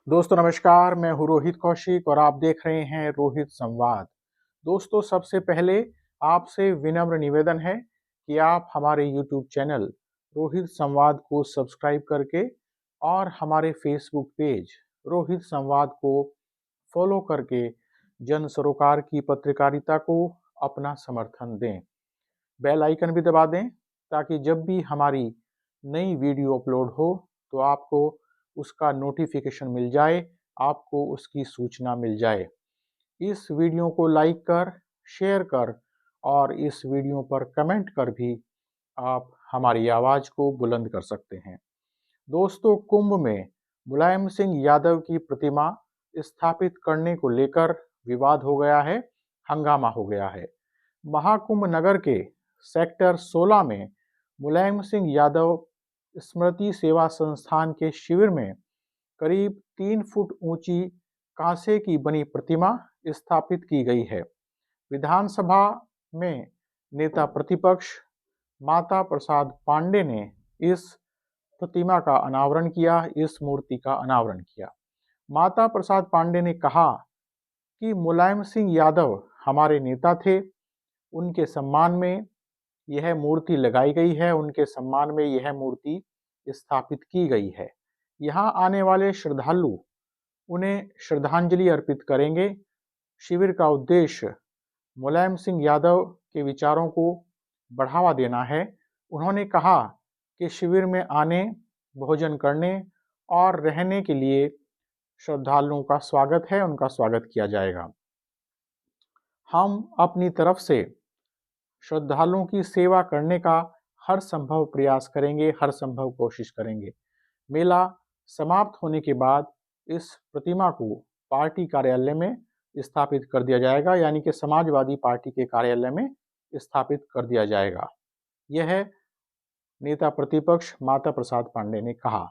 दोस्तों नमस्कार, मैं हूँ रोहित कौशिक और आप देख रहे हैं रोहित संवाद। दोस्तों सबसे पहले आपसे विनम्र निवेदन है कि आप हमारे यूट्यूब चैनल रोहित संवाद को सब्सक्राइब करके और हमारे फेसबुक पेज रोहित संवाद को फॉलो करके जन सरोकार की पत्रकारिता को अपना समर्थन दें। बेल आइकन भी दबा दें ताकि जब भी हमारी नई वीडियो अपलोड हो तो आपको उसका नोटिफिकेशन मिल जाए, आपको उसकी सूचना मिल जाए। इस वीडियो को लाइक कर, शेयर कर और इस वीडियो पर कमेंट कर भी आप हमारी आवाज़ को बुलंद कर सकते हैं। दोस्तों कुंभ में मुलायम सिंह यादव की प्रतिमा स्थापित करने को लेकर विवाद हो गया है, हंगामा हो गया है। महाकुंभ नगर के सेक्टर 16 में मुलायम सिंह यादव स्मृति सेवा संस्थान के शिविर में करीब 3 फुट ऊंची कांसे की बनी प्रतिमा स्थापित की गई है। विधानसभा में नेता प्रतिपक्ष माता प्रसाद पांडे ने इस प्रतिमा का अनावरण किया, इस मूर्ति का अनावरण किया। माता प्रसाद पांडे ने कहा कि मुलायम सिंह यादव हमारे नेता थे, उनके सम्मान में यह मूर्ति लगाई गई है, उनके सम्मान में यह मूर्ति स्थापित की गई है। यहाँ आने वाले श्रद्धालु उन्हें श्रद्धांजलि अर्पित करेंगे। शिविर का उद्देश्य मुलायम सिंह यादव के विचारों को बढ़ावा देना है। उन्होंने कहा कि शिविर में आने, भोजन करने और रहने के लिए श्रद्धालुओं का स्वागत है, उनका स्वागत किया जाएगा। हम अपनी तरफ से श्रद्धालुओं की सेवा करने का हर संभव प्रयास करेंगे, हर संभव कोशिश करेंगे। मेला समाप्त होने के बाद इस प्रतिमा को पार्टी कार्यालय में स्थापित कर दिया जाएगा, यानी कि समाजवादी पार्टी के कार्यालय में स्थापित कर दिया जाएगा। यह नेता प्रतिपक्ष माता प्रसाद पांडे ने कहा।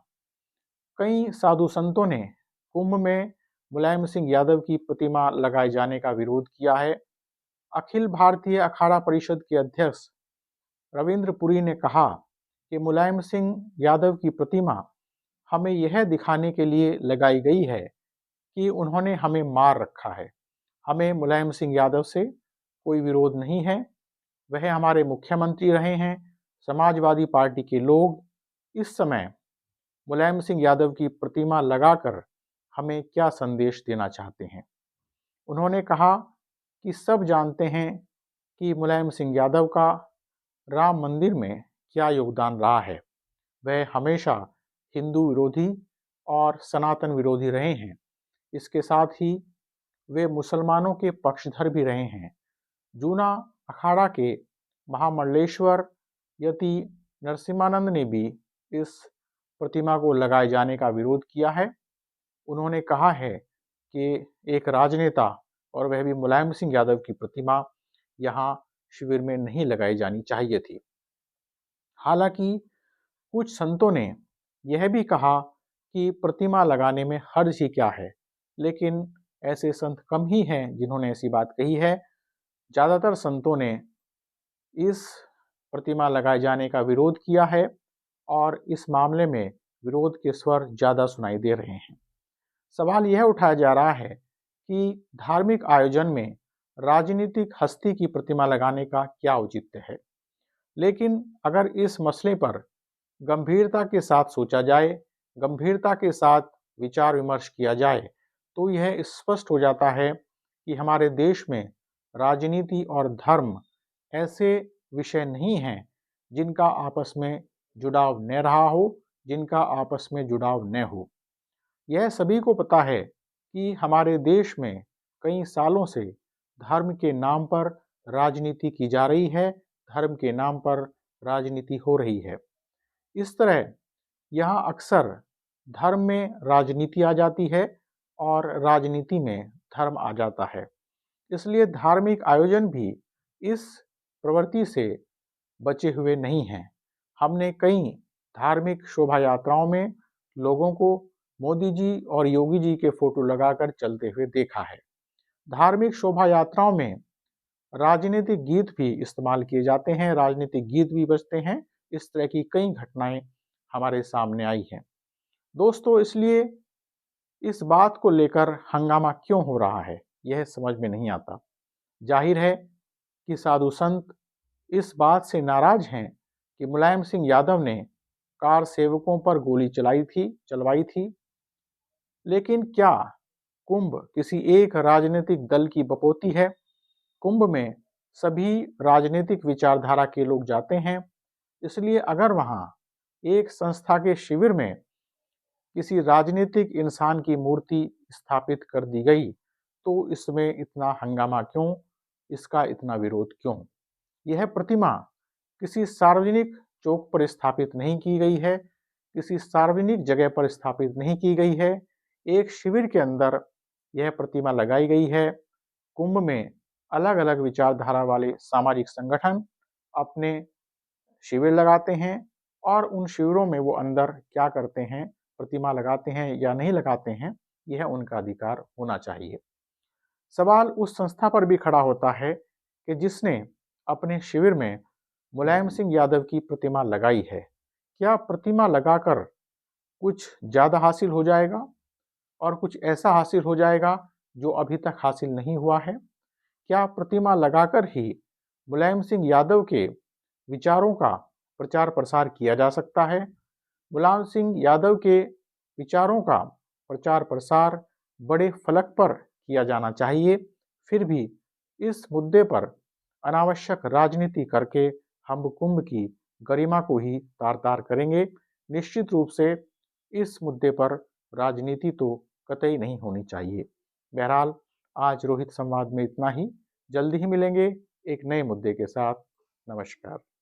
कई साधु संतों ने कुंभ में मुलायम सिंह यादव की प्रतिमा लगाए जाने का विरोध किया है। अखिल भारतीय अखाड़ा परिषद के अध्यक्ष रविंद्र पुरी ने कहा कि मुलायम सिंह यादव की प्रतिमा हमें यह दिखाने के लिए लगाई गई है कि उन्होंने हमें मार रखा है। हमें मुलायम सिंह यादव से कोई विरोध नहीं है, वह हमारे मुख्यमंत्री रहे हैं। समाजवादी पार्टी के लोग इस समय मुलायम सिंह यादव की प्रतिमा लगाकर हमें क्या संदेश देना चाहते हैं। उन्होंने कहा कि सब जानते हैं कि मुलायम सिंह यादव का राम मंदिर में क्या योगदान रहा है। वह हमेशा हिंदू विरोधी और सनातन विरोधी रहे हैं। इसके साथ ही वे मुसलमानों के पक्षधर भी रहे हैं। जूना अखाड़ा के महामंडलेश्वर यति नरसिम्हानंद ने भी इस प्रतिमा को लगाए जाने का विरोध किया है। उन्होंने कहा है कि एक राजनेता और वह भी मुलायम सिंह यादव की प्रतिमा यहाँ शिविर में नहीं लगाई जानी चाहिए थी। हालांकि कुछ संतों ने यह भी कहा कि प्रतिमा लगाने में हर्ज ही क्या है, लेकिन ऐसे संत कम ही हैं जिन्होंने ऐसी बात कही है। ज़्यादातर संतों ने इस प्रतिमा लगाए जाने का विरोध किया है और इस मामले में विरोध के स्वर ज़्यादा सुनाई दे रहे हैं। सवाल यह उठाया जा रहा है कि धार्मिक आयोजन में राजनीतिक हस्ती की प्रतिमा लगाने का क्या औचित्य है। लेकिन अगर इस मसले पर गंभीरता के साथ सोचा जाए, गंभीरता के साथ विचार विमर्श किया जाए, तो यह स्पष्ट हो जाता है कि हमारे देश में राजनीति और धर्म ऐसे विषय नहीं हैं जिनका आपस में जुड़ाव न रहा हो, जिनका आपस में जुड़ाव न हो। यह सभी को पता है कि हमारे देश में कई सालों से धर्म के नाम पर राजनीति की जा रही है, धर्म के नाम पर राजनीति हो रही है। इस तरह यहाँ अक्सर धर्म में राजनीति आ जाती है और राजनीति में धर्म आ जाता है। इसलिए धार्मिक आयोजन भी इस प्रवृत्ति से बचे हुए नहीं हैं। हमने कई धार्मिक शोभा यात्राओं में लोगों को मोदी जी और योगी जी के फोटो लगाकर चलते हुए देखा है। धार्मिक शोभा यात्राओं में राजनीतिक गीत भी इस्तेमाल किए जाते हैं, राजनीतिक गीत भी बजते हैं। इस तरह की कई घटनाएं हमारे सामने आई हैं। दोस्तों इसलिए इस बात को लेकर हंगामा क्यों हो रहा है, यह समझ में नहीं आता। जाहिर है कि साधु संत इस बात से नाराज हैं कि मुलायम सिंह यादव ने कार सेवकों पर गोली चलवाई थी। लेकिन क्या कुंभ किसी एक राजनीतिक दल की बपौती है? कुंभ में सभी राजनीतिक विचारधारा के लोग जाते हैं, इसलिए अगर वहां एक संस्था के शिविर में किसी राजनीतिक इंसान की मूर्ति स्थापित कर दी गई, तो इसमें इतना हंगामा क्यों? इसका इतना विरोध क्यों? यह प्रतिमा किसी सार्वजनिक चौक पर स्थापित नहीं की गई है, किसी सार्वजनिक जगह पर स्थापित नहीं की गई है। एक शिविर के अंदर यह प्रतिमा लगाई गई है। कुंभ में अलग-अलग विचारधारा वाले सामाजिक संगठन अपने शिविर लगाते हैं और उन शिविरों में वो अंदर क्या करते हैं, प्रतिमा लगाते हैं या नहीं लगाते हैं, यह उनका अधिकार होना चाहिए। सवाल उस संस्था पर भी खड़ा होता है कि जिसने अपने शिविर में मुलायम सिंह यादव की प्रतिमा लगाई है। क्या प्रतिमा लगाकर कुछ ज़्यादा हासिल हो जाएगा और कुछ ऐसा हासिल हो जाएगा जो अभी तक हासिल नहीं हुआ है? क्या प्रतिमा लगाकर ही मुलायम सिंह यादव के विचारों का प्रचार प्रसार किया जा सकता है? मुलायम सिंह यादव के विचारों का प्रचार प्रसार बड़े फलक पर किया जाना चाहिए। फिर भी इस मुद्दे पर अनावश्यक राजनीति करके हम कुंभ की गरिमा को ही तार-तार करेंगे। निश्चित रूप से इस मुद्दे पर राजनीति तो कतई नहीं होनी चाहिए। बहरहाल आज रोहित संवाद में इतना ही। जल्दी ही मिलेंगे एक नए मुद्दे के साथ। नमस्कार।